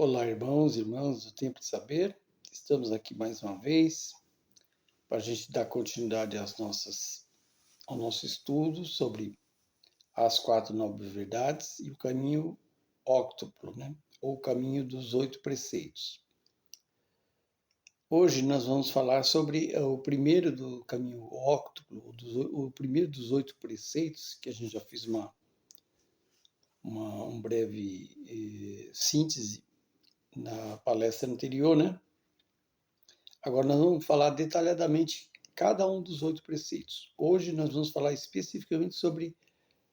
Olá, irmãos e irmãs do Tempo de Saber. Estamos aqui mais uma vez para a gente dar continuidade ao nosso estudo sobre as quatro nobres verdades e o caminho óctuplo, né? Ou o caminho dos 8 preceitos. Hoje nós vamos falar sobre o primeiro do caminho óctuplo, o primeiro dos 8 preceitos, que a gente já fez um breve síntese na palestra anterior, né? Agora nós vamos falar detalhadamente cada um dos 8 preceitos. Hoje nós vamos falar especificamente sobre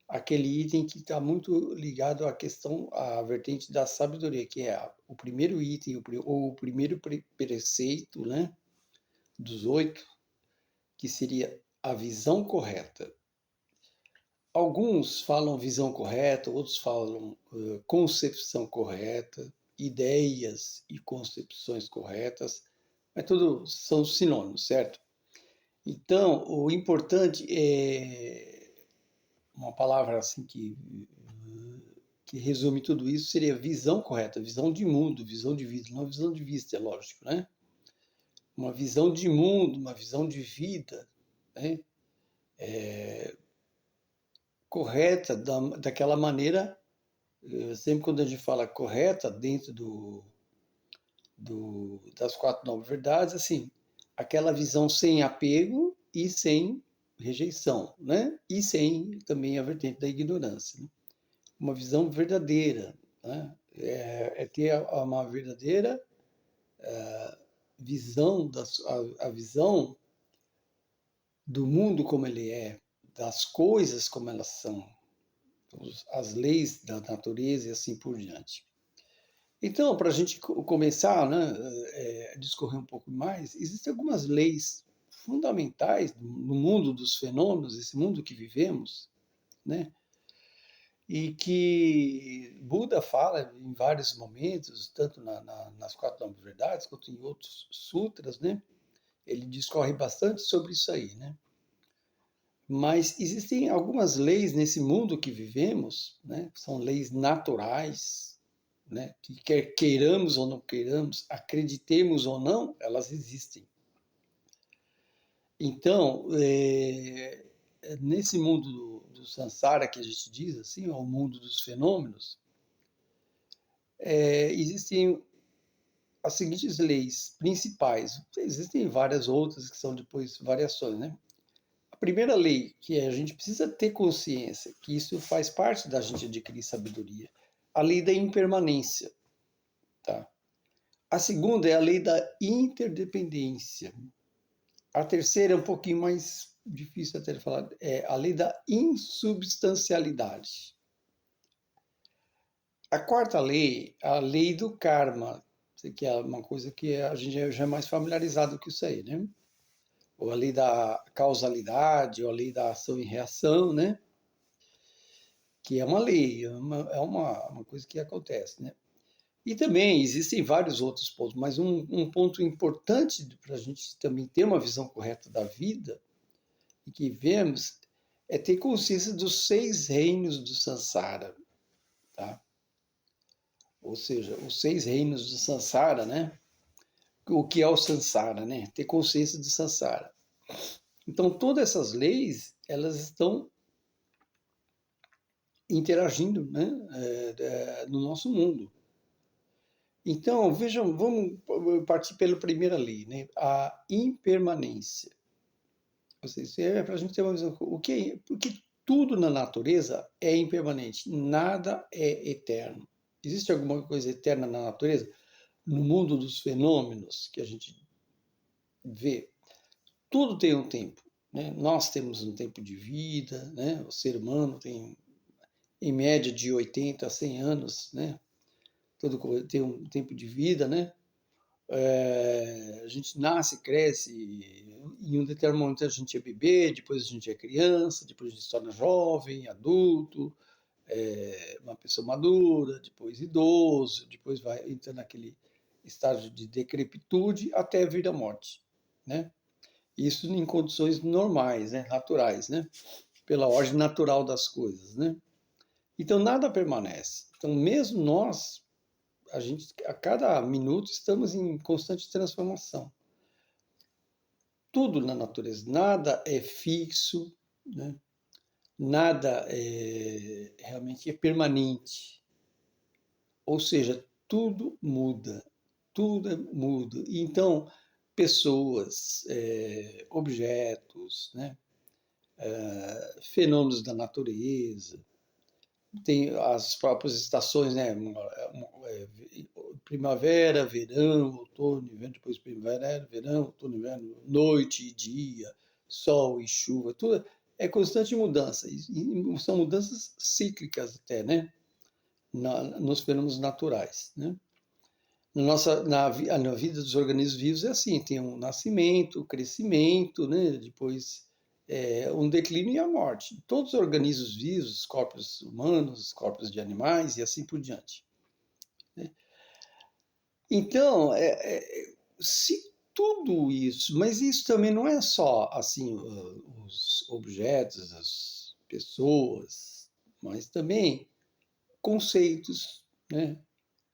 aquele item que está muito ligado à vertente da sabedoria, que é o primeiro item, ou o primeiro preceito, né, dos 8, que seria a visão correta. Alguns falam visão correta, outros falam concepção correta, ideias e concepções corretas, mas tudo são sinônimos, certo? Então, o importante é uma palavra assim que resume tudo isso, seria visão correta, visão de mundo, visão de vida, não visão de vista, é lógico, né? Uma visão de mundo, uma visão de vida, né? Correta daquela maneira, sempre quando a gente fala correta, dentro das quatro nobres verdades, assim, aquela visão sem apego e sem rejeição, né? E sem também a vertente da ignorância. Né? Uma visão verdadeira, né? É ter uma verdadeira visão, a visão do mundo como ele é, das coisas como elas são, as leis da natureza e assim por diante. Então, para a gente começar, né, a discorrer um pouco mais, existem algumas leis fundamentais no mundo dos fenômenos, esse mundo que vivemos, né, e que Buda fala em vários momentos, tanto nas quatro nobres verdades, quanto em outros sutras, né, ele discorre bastante sobre isso aí, né. Mas existem algumas leis nesse mundo que vivemos, né, que são leis naturais, né, que quer queiramos ou não queiramos, acreditemos ou não, elas existem. Então, nesse mundo do samsara que a gente diz assim, o mundo dos fenômenos, existem as seguintes leis principais. Existem várias outras que são depois variações, né? A primeira lei, que a gente precisa ter consciência, que isso faz parte da gente adquirir sabedoria, a lei da impermanência, tá? A segunda é a lei da interdependência. A terceira é um pouquinho mais difícil até de falar, é a lei da insubstancialidade. A quarta lei, a lei do karma, que é uma coisa que a gente já é mais familiarizado com isso aí, né? Ou a lei da causalidade, ou a lei da ação e reação, né? Que é uma lei, é uma coisa que acontece, né? E também existem vários outros pontos, mas um ponto importante para a gente também ter uma visão correta da vida e que vemos é ter consciência dos 6 reinos do samsara, tá? Ou seja, os 6 reinos do samsara, né? O que é o samsara, né? Ter consciência do samsara. Então, todas essas leis, elas estão interagindo, né? No nosso mundo. Então, vejam, vamos partir pela primeira lei, né? A impermanência. Ou seja, isso é para a gente ter uma visão. Porque tudo na natureza é impermanente, nada é eterno. Existe alguma coisa eterna na natureza? No mundo dos fenômenos que a gente vê, tudo tem um tempo. Né? Nós temos um tempo de vida, né? O ser humano tem, em média, de 80 a 100 anos, né? Todo tem um tempo de vida, né? A gente nasce, cresce, em um determinado momento a gente é bebê, depois a gente é criança, depois a gente se torna jovem, adulto, uma pessoa madura, depois idoso, depois vai entrando naquele estágio de decrepitude até vir a morte, né? Isso em condições normais, né? Naturais, né? Pela ordem natural das coisas, né? Então nada permanece. Então mesmo nós, a cada minuto estamos em constante transformação. Tudo na natureza, nada é fixo, né? Nada realmente é permanente. Ou seja, tudo muda, tudo muda. Então, pessoas, objetos, né? Fenômenos da natureza, tem as próprias estações, né? Primavera, verão, outono, inverno, depois primavera, verão, outono, inverno, noite e dia, sol e chuva, tudo é constante mudança. E são mudanças cíclicas até, né? Nos fenômenos naturais, né? Na vida dos organismos vivos é assim, tem um nascimento, crescimento, né? Depois um declínio e a morte. Todos os organismos vivos, os corpos humanos, os corpos de animais e assim por diante, né? Então, se tudo isso, mas isso também não é só assim os objetos, as pessoas, mas também conceitos, né?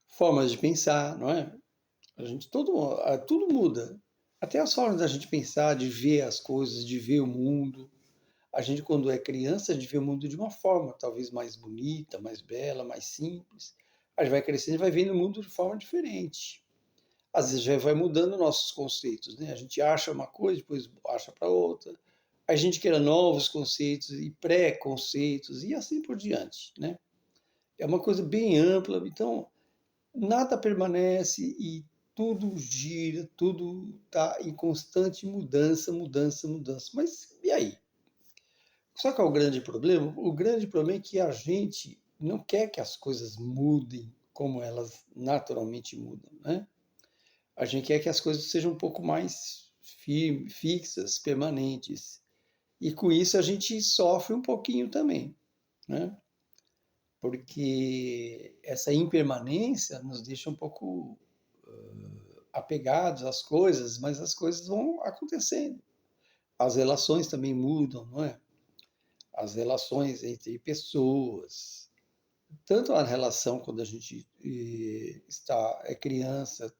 Formas de pensar, não é? Tudo muda. Até as formas da gente pensar, de ver as coisas, de ver o mundo. A gente, quando é criança, a gente vê o mundo de uma forma, talvez mais bonita, mais bela, mais simples. A gente vai crescendo e vai vendo o mundo de forma diferente. Às vezes já vai mudando nossos conceitos, né? A gente acha uma coisa, depois acha para outra. A gente cria novos conceitos e pré-conceitos e assim por diante, né? É uma coisa bem ampla. Então, nada permanece e tudo gira, tudo está em constante mudança, mudança, mudança. Mas e aí? Só que é o grande problema? O grande problema é que a gente não quer que as coisas mudem como elas naturalmente mudam, né? A gente quer que as coisas sejam um pouco mais fixas, permanentes. E com isso a gente sofre um pouquinho também, né? Porque essa impermanência nos deixa um pouco apegados às coisas, mas as coisas vão acontecendo. As relações também mudam, não é? As relações entre pessoas, tanto a relação quando a gente é criança,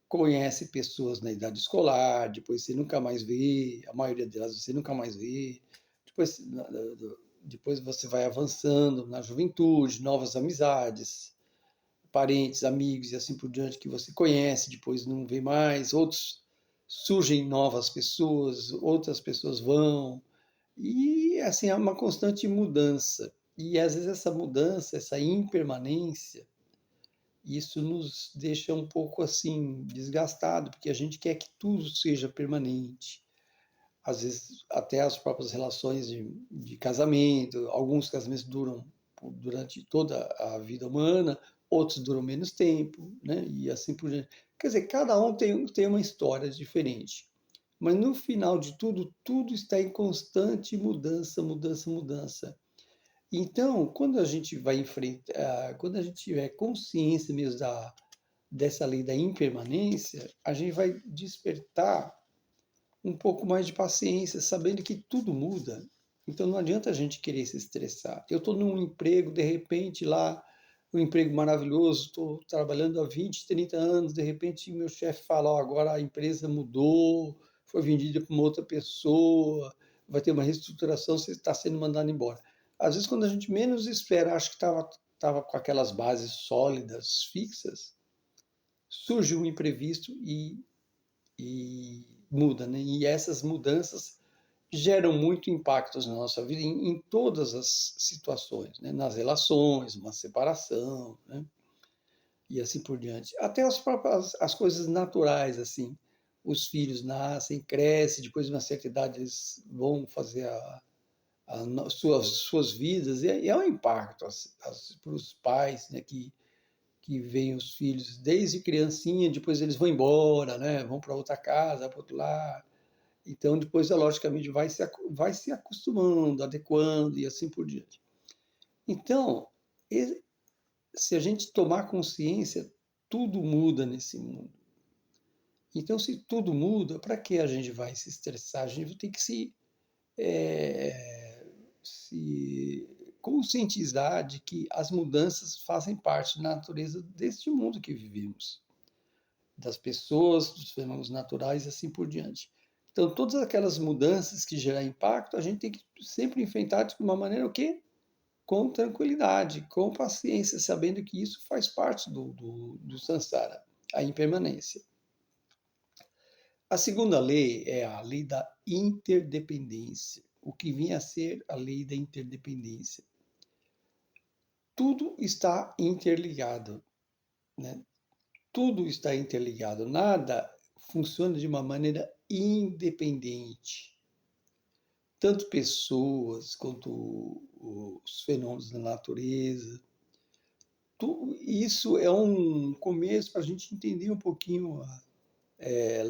conhece pessoas na idade escolar, depois você nunca mais vê, a maioria delas você nunca mais vê, depois, depois você vai avançando na juventude, novas amizades, parentes, amigos e assim por diante que você conhece, depois não vê mais, outros surgem novas pessoas, outras pessoas vão, e assim é uma constante mudança. E às vezes essa mudança, essa impermanência, isso nos deixa um pouco assim desgastado, porque a gente quer que tudo seja permanente. Às vezes até as próprias relações de casamento, alguns casamentos duram durante toda a vida humana, outros duram menos tempo, né? E assim por diante. Quer dizer, cada um tem uma história diferente. Mas no final de tudo, tudo está em constante mudança, mudança, mudança. Então, quando a gente vai enfrentar, quando a gente tiver consciência mesmo dessa lei da impermanência, a gente vai despertar um pouco mais de paciência, sabendo que tudo muda. Então não adianta a gente querer se estressar. Eu estou num emprego, de repente lá, um emprego maravilhoso, estou trabalhando há 20, 30 anos, de repente meu chefe fala, oh, agora a empresa mudou, foi vendida para uma outra pessoa, vai ter uma reestruturação, você está sendo mandado embora. Às vezes, quando a gente menos espera, acho que estava com aquelas bases sólidas, fixas, surge um imprevisto e muda, né? E essas mudanças geram muito impactos na nossa vida em todas as situações, né? Nas relações, uma separação, né? E assim por diante. Até as coisas naturais, assim. Os filhos nascem, crescem, depois de uma certa idade eles vão fazer suas vidas, e é um impacto para os pais, né? Que veem os filhos desde criancinha, depois eles vão embora, né? Vão para outra casa, para outro lar. Então, depois, logicamente, vai se acostumando, adequando e assim por diante. Então, se a gente tomar consciência, tudo muda nesse mundo. Então, se tudo muda, para que a gente vai se estressar? A gente tem que se conscientizar de que as mudanças fazem parte da natureza deste mundo que vivemos, das pessoas, dos fenômenos naturais e assim por diante. Então, todas aquelas mudanças que geram impacto, a gente tem que sempre enfrentar de uma maneira o quê? Com tranquilidade, com paciência, sabendo que isso faz parte do samsara, a impermanência. A segunda lei é a lei da interdependência, o que vinha a ser a lei da interdependência. Tudo está interligado, né? Tudo está interligado, nada funciona de uma maneira independente. Tanto pessoas quanto os fenômenos da natureza. Tudo isso é um começo para a gente entender um pouquinho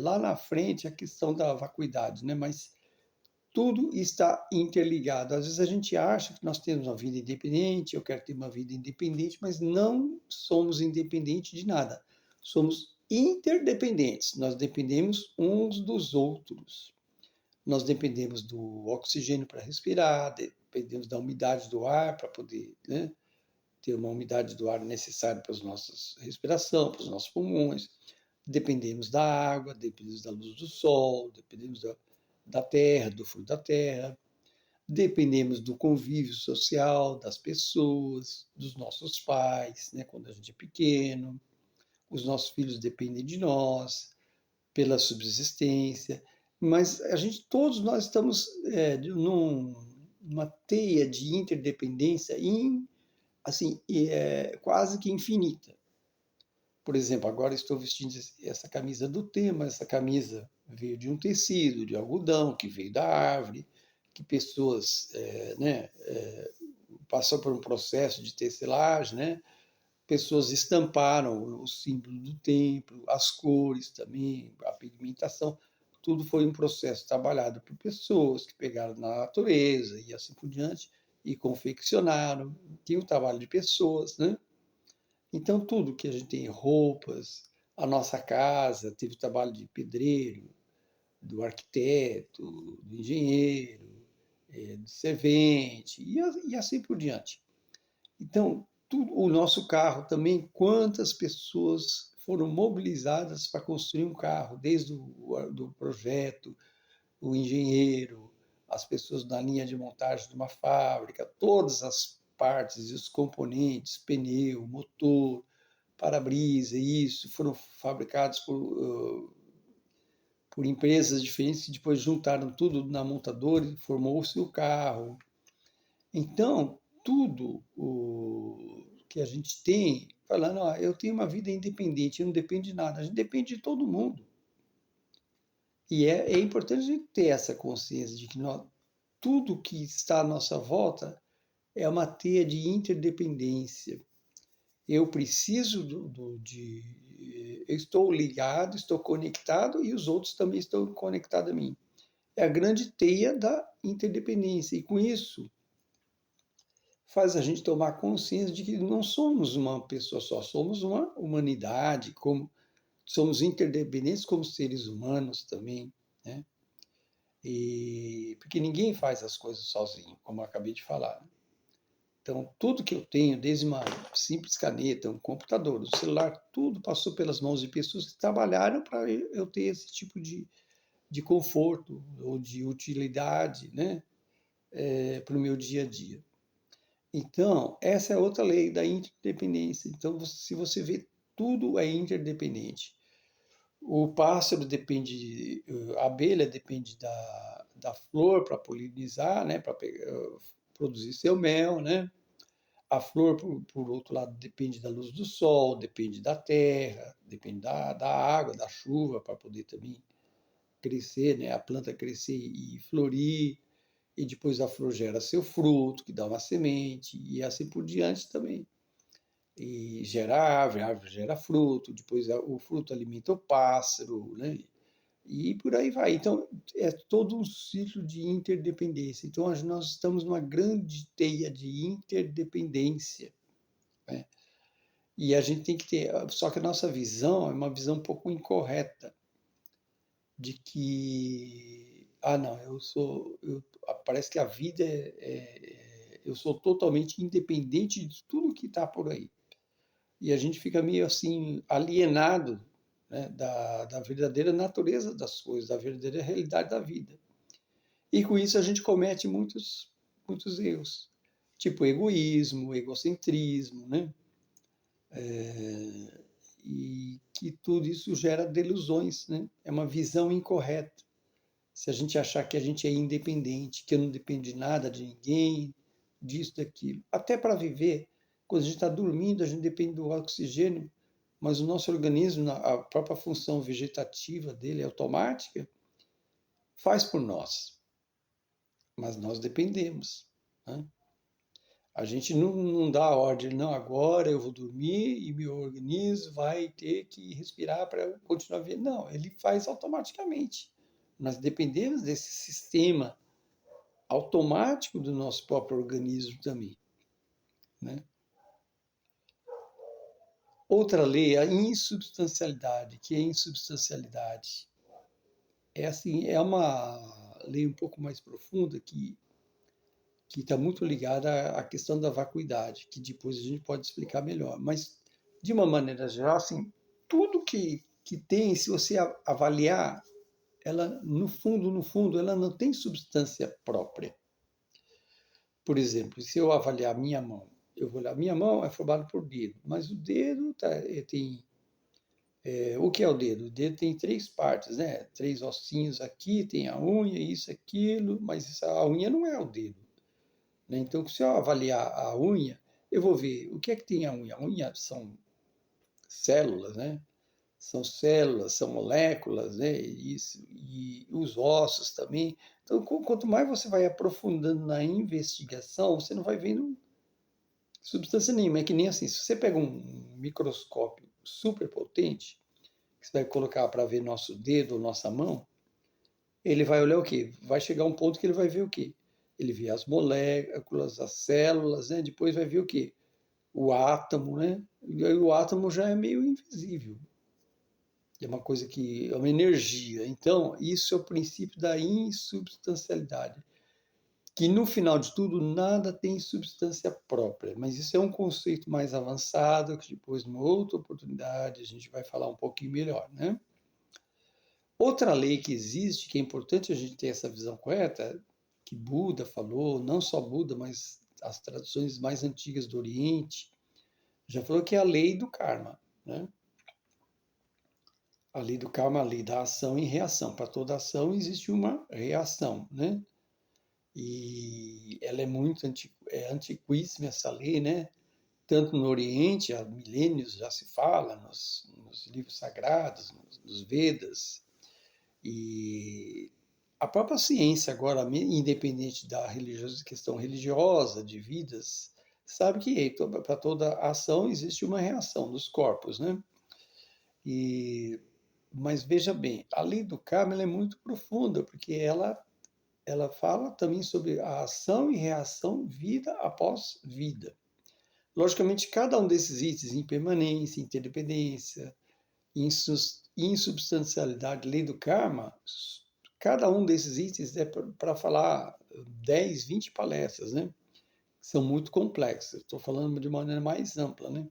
lá na frente a questão da vacuidade, né? Mas tudo está interligado. Às vezes a gente acha que nós temos uma vida independente, eu quero ter uma vida independente, mas não somos independentes de nada. Somos interdependentes. Nós dependemos uns dos outros. Nós dependemos do oxigênio para respirar, dependemos da umidade do ar para poder, né, ter uma umidade do ar necessária para a nossa respiração, para os nossos pulmões. Dependemos da água, dependemos da luz do sol, dependemos da terra, do fruto da terra, dependemos do convívio social das pessoas, dos nossos pais, né, quando a gente é pequeno, os nossos filhos dependem de nós pela subsistência, mas todos nós estamos numa teia de interdependência assim, quase que infinita. Por exemplo, agora estou vestindo essa camisa do tema, essa camisa veio de um tecido, de algodão, que veio da árvore, que pessoas passou por um processo de tecelagem, né? Pessoas estamparam o símbolo do templo, as cores também, a pigmentação, tudo foi um processo trabalhado por pessoas que pegaram na natureza e assim por diante, e confeccionaram, tem o trabalho de pessoas, né? Então, tudo que a gente tem, roupas, a nossa casa, teve o trabalho de pedreiro, do arquiteto, do engenheiro, do servente, e assim por diante. Então, o nosso carro também, quantas pessoas foram mobilizadas para construir um carro, desde o do projeto, o engenheiro, as pessoas na linha de montagem de uma fábrica, todas as partes e os componentes, pneu, motor, para-brisa, isso, foram fabricados por empresas diferentes que depois juntaram tudo na montadora e formou-se o carro. Então, tudo o que a gente tem, falando, eu tenho uma vida independente, eu não dependo de nada, a gente depende de todo mundo. E é importante a gente ter essa consciência de que tudo que está à nossa volta é uma teia de interdependência. Eu preciso eu estou ligado, estou conectado e os outros também estão conectados a mim. É a grande teia da interdependência. E com isso, faz a gente tomar consciência de que não somos uma pessoa só, somos uma humanidade, somos interdependentes como seres humanos também, né? Porque ninguém faz as coisas sozinho, como eu acabei de falar. Então, tudo que eu tenho, desde uma simples caneta, um computador, um celular, tudo passou pelas mãos de pessoas que trabalharam para eu ter esse tipo de conforto ou de utilidade, né? Para o meu dia a dia. Então, essa é outra lei da interdependência. Então, se você vê, tudo é interdependente. O pássaro depende, a abelha depende da flor para polinizar, né, para produzir seu mel, né? A flor, por outro lado, depende da luz do sol, depende da terra, depende da água, da chuva, para poder também crescer, né? A planta crescer e florir, e depois a flor gera seu fruto, que dá uma semente, e assim por diante também. E gera árvore, a árvore gera fruto, depois o fruto alimenta o pássaro, né? E por aí vai. Então, é todo um ciclo de interdependência. Então, nós estamos numa grande teia de interdependência, né? E a gente tem que ter. Só que a nossa visão é uma visão um pouco incorreta, de que, não, parece que a vida Eu sou totalmente independente de tudo que está por aí. E a gente fica meio assim, alienado, né, da verdadeira natureza das coisas, da verdadeira realidade da vida. E com isso a gente comete muitos erros, tipo egoísmo, egocentrismo, né? E que tudo isso gera delusões, né? É uma visão incorreta. Se a gente achar que a gente é independente, que eu não dependo de nada, de ninguém, disso, daquilo. Até para viver, quando a gente está dormindo, a gente depende do oxigênio, mas o nosso organismo, a própria função vegetativa dele, automática, faz por nós. Mas nós dependemos, né? A gente não dá a ordem, não, agora eu vou dormir e meu organismo vai ter que respirar para continuar vivendo. Não, ele faz automaticamente. Nós dependemos desse sistema automático do nosso próprio organismo também, né? Outra lei, a insubstancialidade. Que é insubstancialidade? É assim, é uma lei um pouco mais profunda que está muito ligada à questão da vacuidade, que depois a gente pode explicar melhor. Mas, de uma maneira geral, assim, tudo que tem, se você avaliar, ela, no fundo, ela não tem substância própria. Por exemplo, se eu avaliar a minha mão, eu vou olhar, minha mão é formada por dedo, mas o dedo tem... o que é o dedo? O dedo tem três partes, né? Três ossinhos aqui, tem a unha, isso, aquilo, mas a unha não é o dedo, né? Então, se eu avaliar a unha, eu vou ver o que é que tem a unha. A unha são células, né? São células, são moléculas, né? Isso, e os ossos também. Então, quanto mais você vai aprofundando na investigação, você não vai vendo substância nenhuma. É que nem assim, se você pega um microscópio super potente, que você vai colocar para ver nosso dedo ou nossa mão, ele vai olhar o quê? Vai chegar um ponto que ele vai ver o quê? Ele vê as moléculas, as células, né? Depois vai ver o quê? O átomo, né? E aí o átomo já é meio invisível. É uma coisa que é uma energia. Então, isso é o princípio da insubstancialidade, que no final de tudo nada tem substância própria, mas isso é um conceito mais avançado que depois numa outra oportunidade a gente vai falar um pouquinho melhor, né? Outra lei que existe, que é importante a gente ter essa visão correta, que Buda falou, não só Buda, mas as tradições mais antigas do Oriente, já falou que é a lei do karma, né? A lei do karma, a lei da ação e reação. Para toda ação existe uma reação, né? E ela é muito antiquíssima essa lei, né? Tanto no Oriente, há milênios já se fala, nos livros sagrados, nos Vedas, e a própria ciência agora, independente da questão religiosa, de vidas, sabe que para toda ação existe uma reação dos corpos, né? E, mas veja bem, a lei do karma ela é muito profunda, porque ela fala também sobre a ação e reação vida após vida. Logicamente, cada um desses itens, impermanência, interdependência, insubstancialidade, lei do karma, cada um desses itens é para falar 10, 20 palestras, né? São muito complexas. Estou falando de maneira mais ampla, né?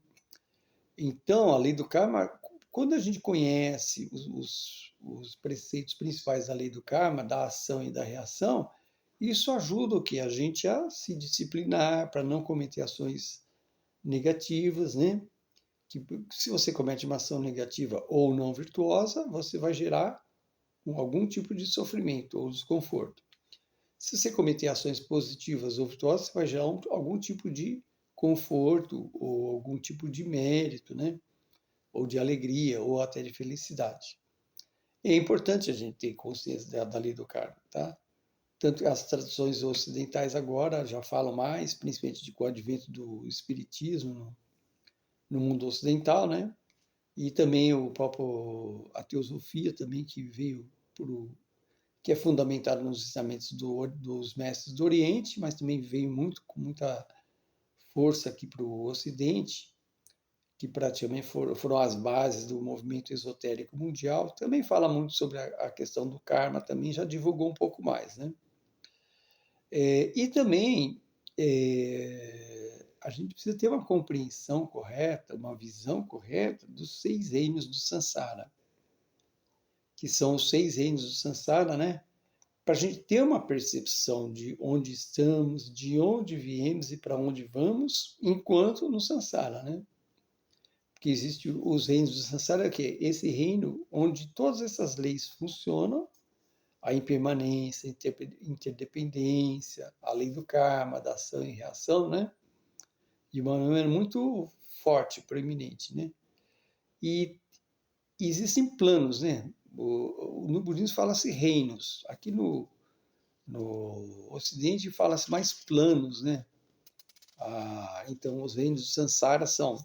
Então, a lei do karma, quando a gente conhece os preceitos principais da lei do karma, da ação e da reação, isso ajuda o que? A gente a se disciplinar para não cometer ações negativas, né? Que se você comete uma ação negativa ou não virtuosa, você vai gerar algum tipo de sofrimento ou desconforto. Se você cometer ações positivas ou virtuosas, você vai gerar algum tipo de conforto ou algum tipo de mérito, né? Ou de alegria ou até de felicidade. É importante a gente ter consciência da lei do karma, tá? Tanto que as tradições ocidentais agora já falam mais, principalmente com o advento do espiritismo no mundo ocidental, né? E também a teosofia também que veio que é fundamentada nos ensinamentos dos mestres do Oriente, mas também veio com muita força aqui para o Ocidente, que praticamente foram as bases do movimento esotérico mundial. Também fala muito sobre a questão do karma, também já divulgou um pouco mais, né? E também a gente precisa ter uma compreensão correta, uma visão correta dos 6 reinos do Sansara, que são os 6 reinos do Sansara, né? Para a gente ter uma percepção de onde estamos, de onde viemos e para onde vamos, enquanto no Sansara, né? Porque existem os reinos do Sansara, que é esse reino onde todas essas leis funcionam, a impermanência, interdependência, a lei do karma, da ação e reação, né? De uma maneira muito forte, proeminente, né? E existem planos, né? No budismo fala-se reinos. Aqui no Ocidente fala-se mais planos, né? Então, os reinos do Sansara são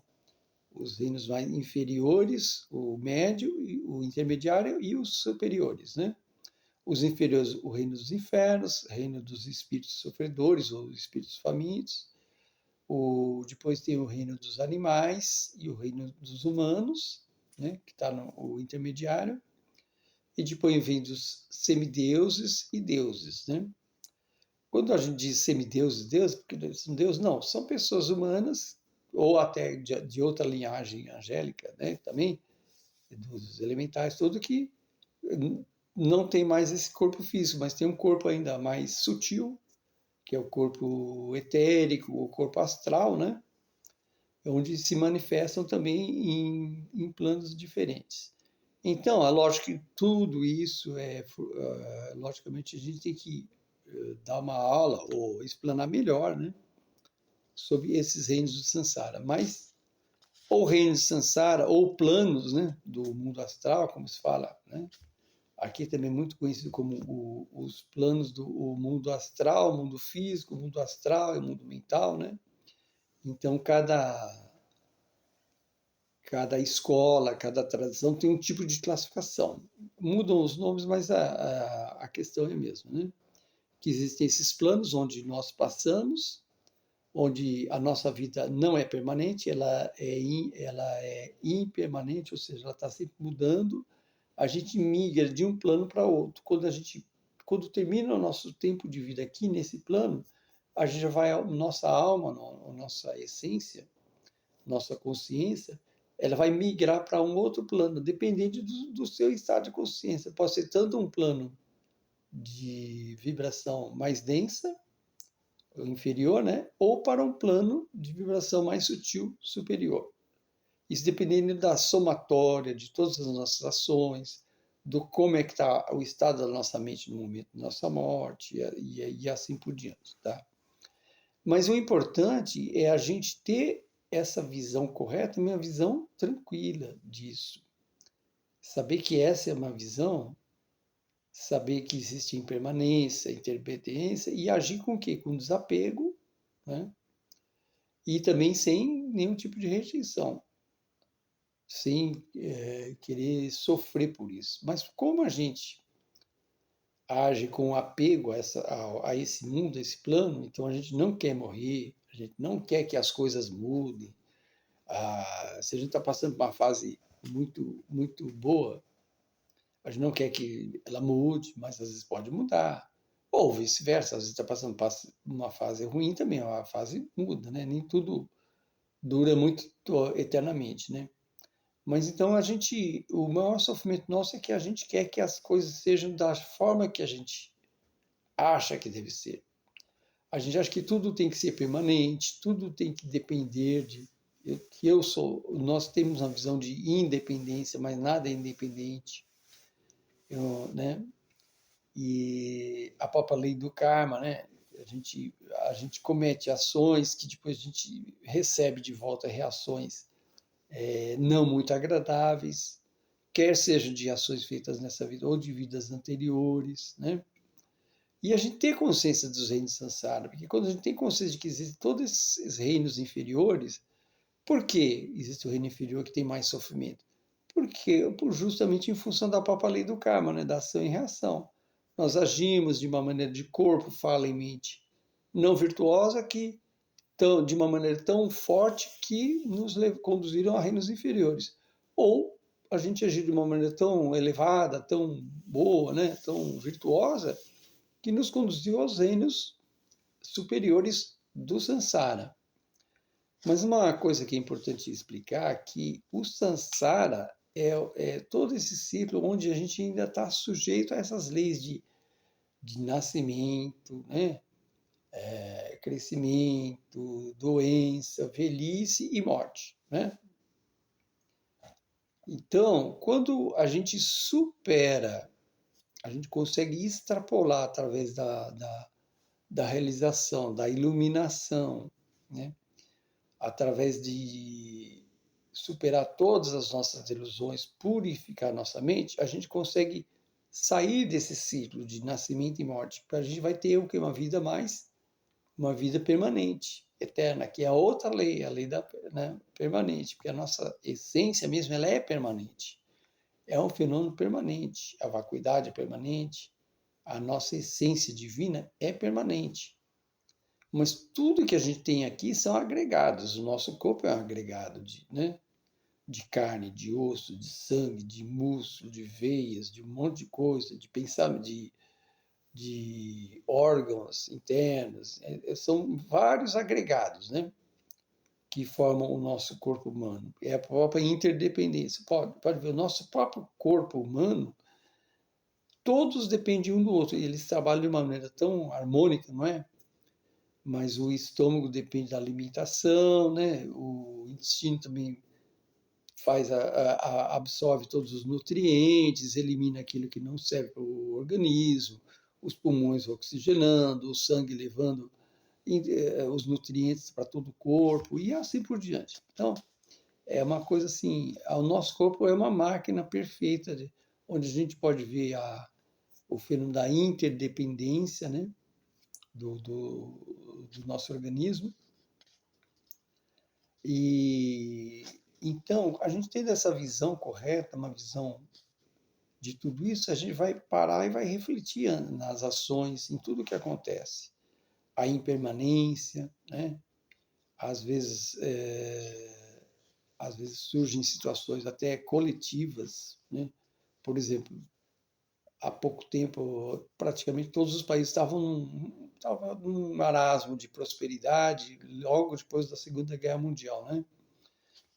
os reinos mais inferiores, o médio, o intermediário e os superiores, né? Os inferiores, o reino dos infernos, o reino dos espíritos sofredores ou espíritos famintos. Depois tem o reino dos animais e o reino dos humanos, né, que está no intermediário. E depois vem dos semideuses e deuses. Né? Quando a gente diz semideuses e deuses, porque são deuses, não, são pessoas humanas, ou até de outra linhagem angélica, né, também, dos elementais, tudo que não tem mais esse corpo físico, mas tem um corpo ainda mais sutil, que é o corpo etérico, o corpo astral, né? Onde se manifestam também em planos diferentes. Então, é lógico que tudo isso logicamente, a gente tem que dar uma aula ou explanar melhor, né? Sobre esses reinos do Sansara. Mas, ou reinos de Sansara, ou planos, né? Do mundo astral, como se fala, né? Aqui também é muito conhecido como os planos do mundo astral, mundo físico, mundo astral e mundo mental, né? Então, cada escola, cada tradição tem um tipo de classificação. Mudam os nomes, mas a questão é a mesma, né? Que existem esses planos onde nós passamos, onde a nossa vida não é permanente, ela é impermanente, ou seja, ela está sempre mudando. A gente migra de um plano para outro. Quando termina o nosso tempo de vida aqui nesse plano, a gente já vai, nossa alma, nossa essência, nossa consciência, ela vai migrar para um outro plano, dependente do seu estado de consciência. Pode ser tanto um plano de vibração mais densa, inferior, né? Ou para um plano de vibração mais sutil, superior. Isso dependendo da somatória de todas as nossas ações, do como é que está o estado da nossa mente no momento da nossa morte e assim por diante, tá? Mas o importante é a gente ter essa visão correta, uma visão tranquila disso. Saber que essa é uma visão, saber que existe impermanência, interdependência e agir com o quê? Com desapego, né? E também sem nenhum tipo de rejeição, sem querer sofrer por isso. Mas como a gente age com apego a esse mundo, a esse plano, então a gente não quer morrer, a gente não quer que as coisas mudem. Se a gente está passando por uma fase muito, muito boa, a gente não quer que ela mude, mas às vezes pode mudar. Ou vice-versa, às vezes está passando por uma fase ruim também, a fase muda, né? Nem tudo dura muito eternamente, né? Mas então o maior sofrimento nosso é que a gente quer que as coisas sejam da forma que a gente acha que deve ser. A gente acha que tudo tem que ser permanente, tudo tem que depender nós temos uma visão de independência, mas nada é independente, né? E a própria lei do karma, né? A gente comete ações que depois a gente recebe de volta reações não muito agradáveis, quer seja de ações feitas nessa vida ou de vidas anteriores, né? E a gente ter consciência dos reinos Sansara, porque quando a gente tem consciência de que existem todos esses reinos inferiores, por que existe o reino inferior que tem mais sofrimento? Justamente em função da própria lei do karma, né? Da ação e reação. Nós agimos de uma maneira de corpo, fala e mente não virtuosa de uma maneira tão forte que nos conduziram a reinos inferiores. Ou a gente agir de uma maneira tão elevada, tão boa, né? Tão virtuosa, que nos conduziu aos reinos superiores do samsara. Mas uma coisa que é importante explicar é que o samsara é todo esse ciclo onde a gente ainda está sujeito a essas leis de nascimento, né? Crescimento, doença, velhice e morte, né? Então, quando a gente supera, a gente consegue extrapolar através da realização, da iluminação, né? Através de superar todas as nossas ilusões, purificar nossa mente, a gente consegue sair desse ciclo de nascimento e morte, porque a gente vai ter o que? Uma vida permanente, eterna, que é a outra lei, a lei da, né, permanente, porque a nossa essência mesmo ela é permanente. É um fenômeno permanente. A vacuidade é permanente, a nossa essência divina é permanente. Mas tudo que a gente tem aqui são agregados. O nosso corpo é um agregado né, de carne, de osso, de sangue, de músculo, de veias, de um monte de coisa, de pensamento, de órgãos internos. São vários agregados, né, que formam o nosso corpo humano. É a própria interdependência. Pode ver, o nosso próprio corpo humano, todos dependem um do outro. E eles trabalham de uma maneira tão harmônica, não é? Mas o estômago depende da alimentação, né? O intestino também absorve todos os nutrientes, elimina aquilo que não serve para o organismo, os pulmões oxigenando, o sangue levando os nutrientes para todo o corpo e assim por diante. Então, é uma coisa assim, o nosso corpo é uma máquina perfeita, onde a gente pode ver o fenômeno da interdependência, né? do nosso organismo. E então, a gente tendo essa visão correta, uma visão de tudo isso, a gente vai parar e vai refletir nas ações, em tudo que acontece. A impermanência, né? Às vezes, às vezes surgem situações até coletivas, né? Por exemplo, há pouco tempo, praticamente todos os países estavam num marasmo de prosperidade, logo depois da Segunda Guerra Mundial, né?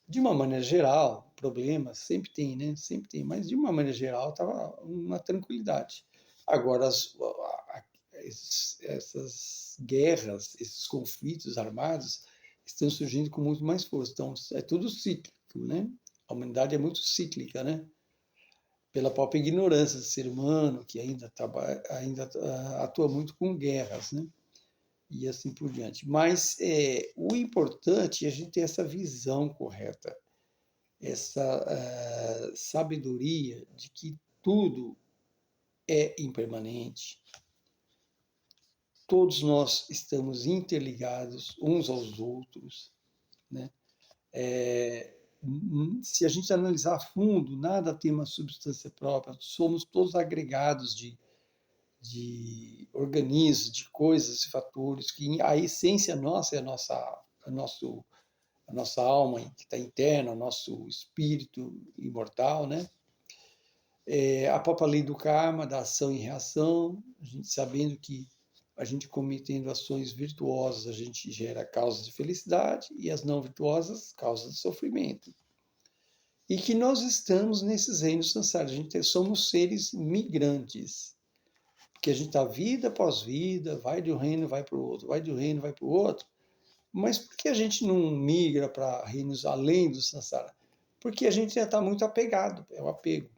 De uma maneira geral, problemas sempre tem, né? Sempre tem, mas de uma maneira geral estava uma tranquilidade. Agora, essas guerras, esses conflitos armados estão surgindo com muito mais força. Então, é tudo cíclico, né? A humanidade é muito cíclica, né? Pela própria ignorância do ser humano, que ainda atua muito com guerras, né? E assim por diante. Mas o importante é a gente ter essa visão correta, essa sabedoria de que tudo é impermanente, todos nós estamos interligados uns aos outros, né? Se a gente analisar a fundo, nada tem uma substância própria, somos todos agregados de organismos, de coisas, fatores, que a essência nossa é a nossa alma que está interna, o nosso espírito imortal, né? A própria lei do karma, da ação e reação, a gente sabendo que a gente cometendo ações virtuosas, a gente gera causas de felicidade e as não virtuosas, causas de sofrimento. E que nós estamos nesses reinos samsára, somos seres migrantes, porque a gente está vida após vida, vai de um reino, vai para o outro, vai de um reino, vai para o outro. Mas por que a gente não migra para reinos além do samsara? Porque a gente já está muito apegado, é o apego.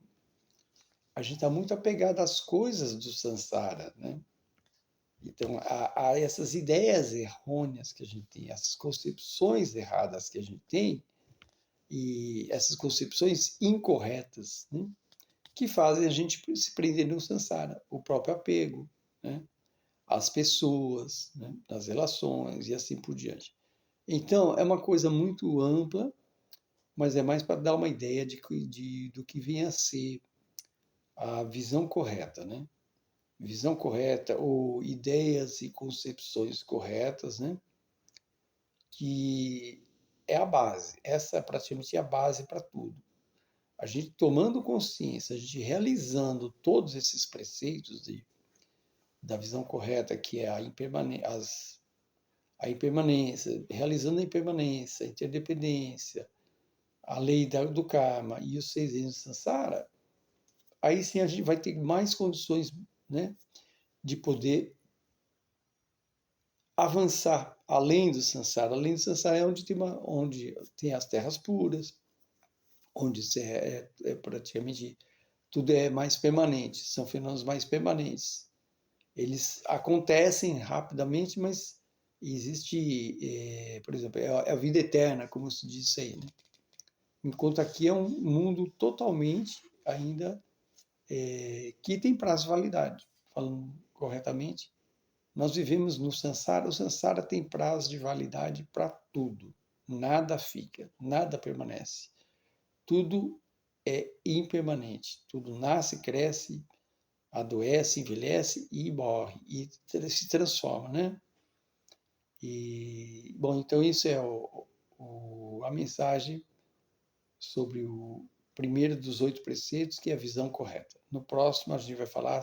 A gente está muito apegado às coisas do samsara, né? Então, há essas ideias errôneas que a gente tem, essas concepções erradas que a gente tem, e essas concepções incorretas, né? Que fazem a gente se prender no samsara, o próprio apego, né? As pessoas, né? As relações e assim por diante. Então, é uma coisa muito ampla, mas é mais para dar uma ideia do que vem a ser a visão correta, né? Visão correta ou ideias e concepções corretas, né? Que é a base. Essa é praticamente a base para tudo. A gente tomando consciência, a gente realizando todos esses preceitos da visão correta, que é a impermanência, realizando a impermanência, a interdependência, a lei do karma e os 6 reinos de samsara, aí sim a gente vai ter mais condições, né, de poder avançar além do samsara. Além do samsara é onde tem as terras puras, onde praticamente tudo é mais permanente, são fenômenos mais permanentes. Eles acontecem rapidamente, mas existe, por exemplo, é a vida eterna, como se diz aí, né? Enquanto aqui é um mundo totalmente ainda que tem prazo de validade, falando corretamente. Nós vivemos no samsara, o samsara tem prazo de validade para tudo. Nada fica, nada permanece. Tudo é impermanente. Tudo nasce, cresce, adoece, envelhece e morre. E se transforma, né? E, bom, então isso é a mensagem sobre o primeiro dos 8 preceitos, que é a visão correta. No próximo, a gente vai falar